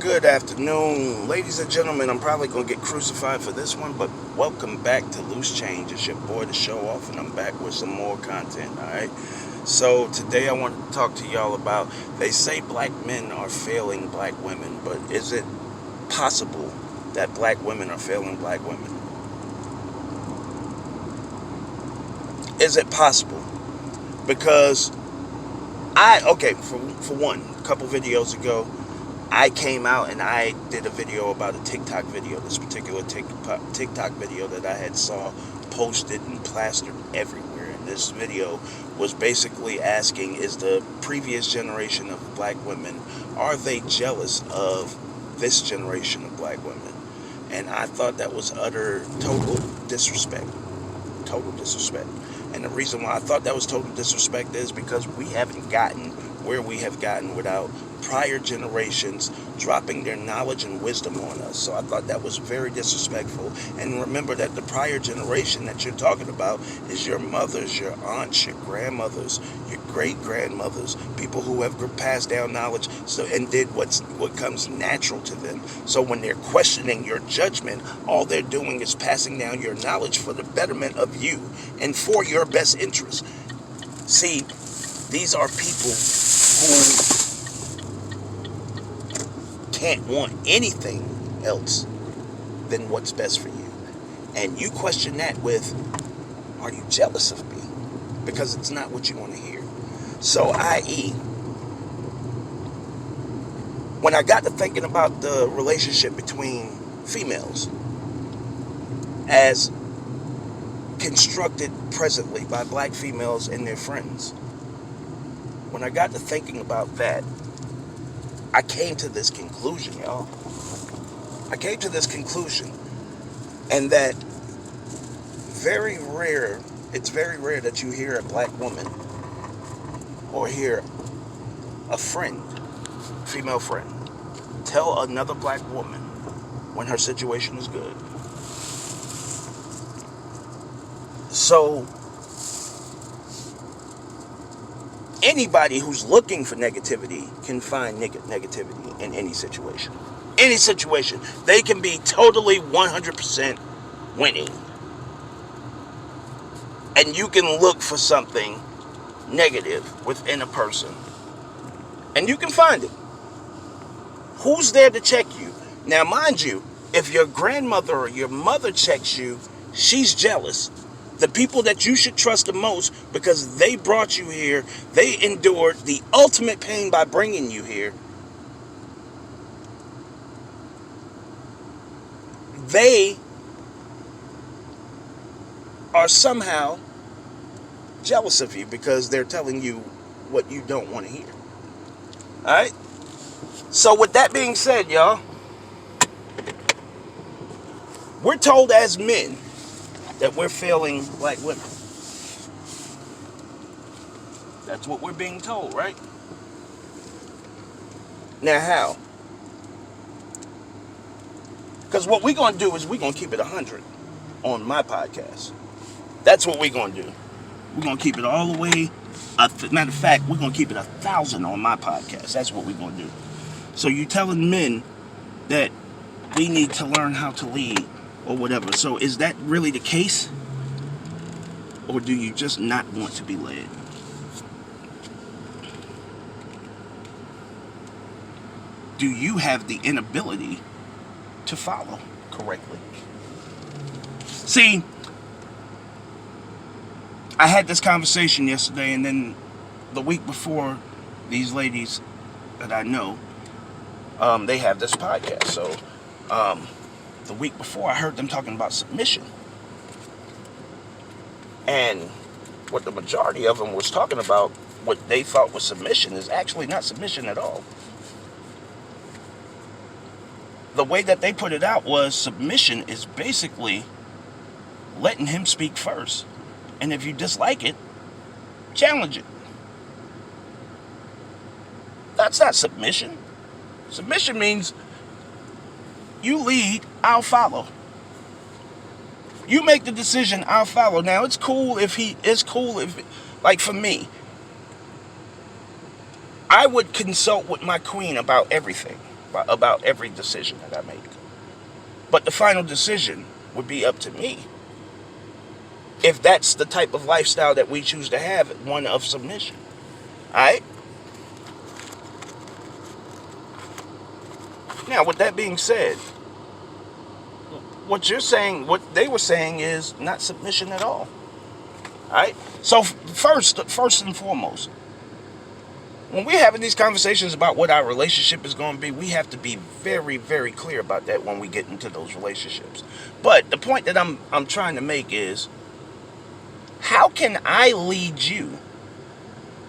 Good afternoon, ladies and gentlemen. I'm probably going to get crucified for this one, but welcome back to Loose Change. It's your boy, The Show Off, and I'm back with some more content, alright? So, today I want to talk to y'all about, they say black men are failing black women, but is it possible that black women are failing black women? Is it possible? Because for one, a couple videos ago, I came out and I did a video about a TikTok video, this particular TikTok video that I had saw posted and plastered everywhere. And this video was basically asking, is the previous generation of black women, are they jealous of this generation of black women? And I thought that was total disrespect. Total disrespect. And the reason why I thought that was total disrespect is because we haven't gotten where we have gotten without prior generations dropping their knowledge and wisdom on us. So I thought that was very disrespectful. And remember that the prior generation that you're talking about is your mothers, your aunts, your grandmothers, your great-grandmothers, people who have passed down knowledge and did what comes natural to them. So when they're questioning your judgment, all they're doing is passing down your knowledge for the betterment of you and for your best interest. See, these are people who can't want anything else than what's best for you. And you question that with, are you jealous of me? Because it's not what you want to hear. So, i.e., when I got to thinking about the relationship between females as constructed presently by black females and their friends, when I got to thinking about that, I came to this conclusion, y'all. I came to this conclusion, and that it's very rare that you hear a black woman or hear a friend, female friend, tell another black woman when her situation is good. So, anybody who's looking for negativity can find negativity in any situation. Any situation. They can be totally 100% winning. And you can look for something negative within a person. And you can find it. Who's there to check you? Now, mind you, if your grandmother or your mother checks you, she's jealous. The people that you should trust the most, because they brought you here, they endured the ultimate pain by bringing you here, they are somehow jealous of you because they're telling you what you don't want to hear. Alright? So with that being said, y'all, we're told as men that we're failing black women. That's what we're being told, right? Now how? Because what we're going to do is we're going to keep it 100 on my podcast. That's what we're going to do. We're going to keep it all the way. Matter of fact, we're going to keep it 1,000 on my podcast. That's what we're going to do. So you're telling men that we need to learn how to lead or whatever. So is that really the case? Or do you just not want to be led? Do you have the inability to follow correctly? See, I had this conversation yesterday, and then the week before, these ladies that I know, they have this podcast. So the week before, I heard them talking about submission. And what the majority of them was talking about, what they thought was submission, is actually not submission at all. The way that they put it out was submission is basically letting him speak first. And if you dislike it, challenge it. That's not submission. Submission means you lead, I'll follow. You make the decision, I'll follow. Now, it's cool if, like for me, I would consult with my queen about everything. about every decision that I make. But the final decision would be up to me. If that's the type of lifestyle that we choose to have, one of submission. Alright? Now, with that being said, what you're saying, what they were saying is not submission at all. Alright? So first and foremost, when we're having these conversations about what our relationship is going to be, we have to be very, very clear about that when we get into those relationships. But the point that I'm trying to make is, how can I lead you?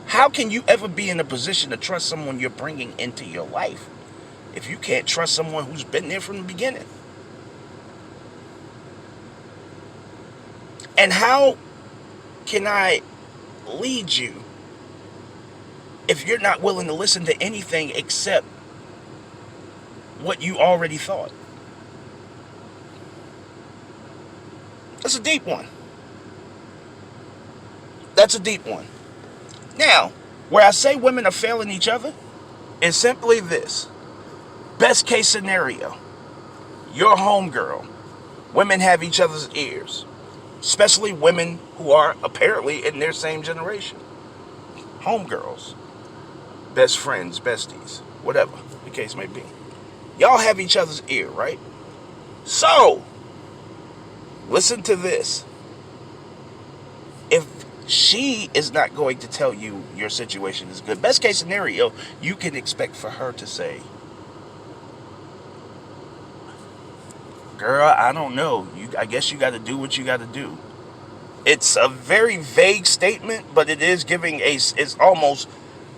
How can you ever be in a position to trust someone you're bringing into your life if you can't trust someone who's been there from the beginning? And how can I lead you if you're not willing to listen to anything except what you already thought? That's a deep one. That's a deep one. Now, where I say women are failing each other is simply this. Best case scenario, you're a homegirl. Women have each other's ears, especially women who are apparently in their same generation. Homegirls, best friends, besties, whatever the case may be. Y'all have each other's ear, right? So, listen to this. If she is not going to tell you your situation is good, best case scenario, you can expect for her to say, girl, I don't know. I guess you got to do what you got to do. It's a very vague statement, but it is it's almost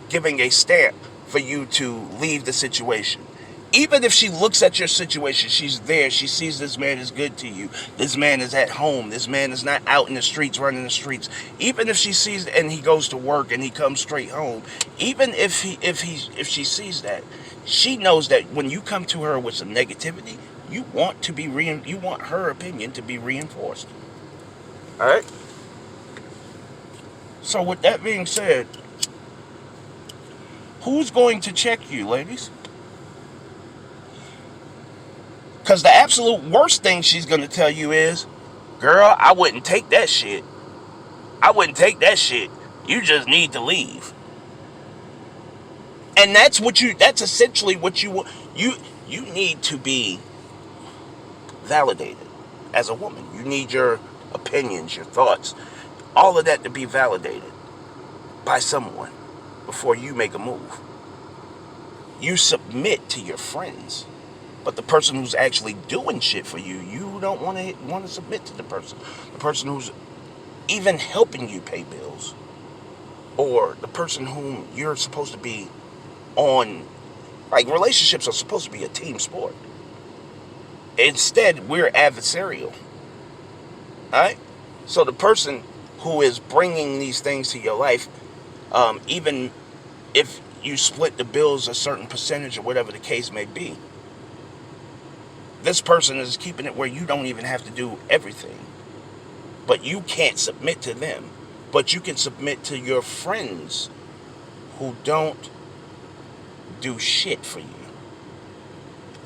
giving a stamp for you to leave the situation. Even if she looks at your situation, she's there, she sees this man is good to you, this man is at home, this man is not out in the streets, running the streets. Even if she sees and he goes to work and he comes straight home, even if she sees that, she knows that when you come to her with some negativity, you want her opinion to be reinforced. All right? So with that being said, who's going to check you, ladies? Because the absolute worst thing she's going to tell you is, girl, I wouldn't take that shit. I wouldn't take that shit. You just need to leave. And that's essentially what you need to be validated as a woman. You need your opinions, your thoughts, all of that to be validated by someone before you make a move. You submit to your friends. But the person who's actually doing shit for you, you don't want to submit to the person. The person who's even helping you pay bills. Or the person whom you're supposed to be on. Like, relationships are supposed to be a team sport. Instead, we're adversarial. Alright? So the person who is bringing these things to your life, even if you split the bills a certain percentage or whatever the case may be, this person is keeping it where you don't even have to do everything. But you can't submit to them. But you can submit to your friends who don't do shit for you.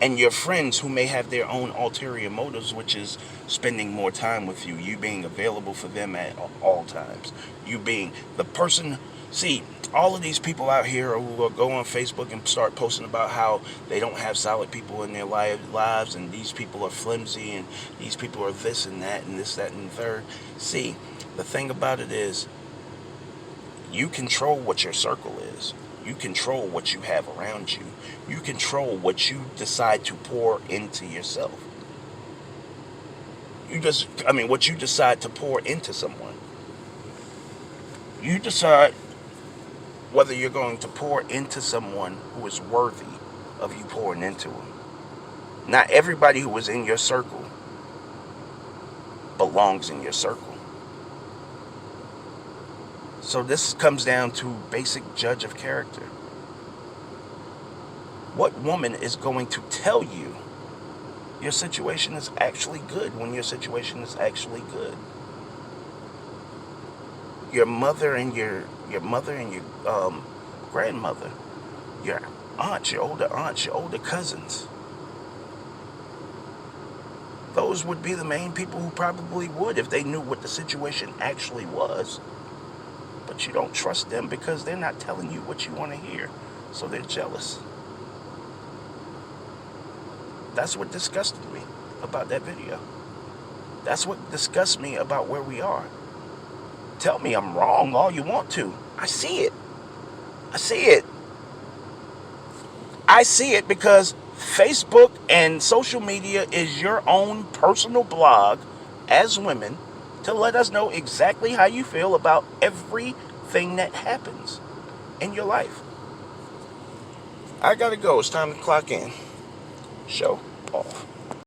And your friends who may have their own ulterior motives, which is spending more time with you. You being available for them at all times. You being the person. See, all of these people out here who will go on Facebook and start posting about how they don't have solid people in their lives, and these people are flimsy, and these people are this and that, and this, that, and the third. See, the thing about it is, you control what your circle is. You control what you have around you. You control what you decide to pour into yourself. What you decide to pour into someone. You decide whether you're going to pour into someone who is worthy of you pouring into them. Not everybody who is in your circle belongs in your circle. So this comes down to basic judge of character. What woman is going to tell you your situation is actually good when your situation is actually good? Your mother and your grandmother, your aunts, your older cousins. Those would be the main people who probably would if they knew what the situation actually was. But you don't trust them because they're not telling you what you want to hear. So they're jealous. That's what disgusted me about that video. That's what disgusts me about where we are. Tell me I'm wrong all you want to. I see it. I see it. I see it because Facebook and social media is your own personal blog as women to let us know exactly how you feel about everything that happens in your life. I gotta go. It's time to clock in. Show off.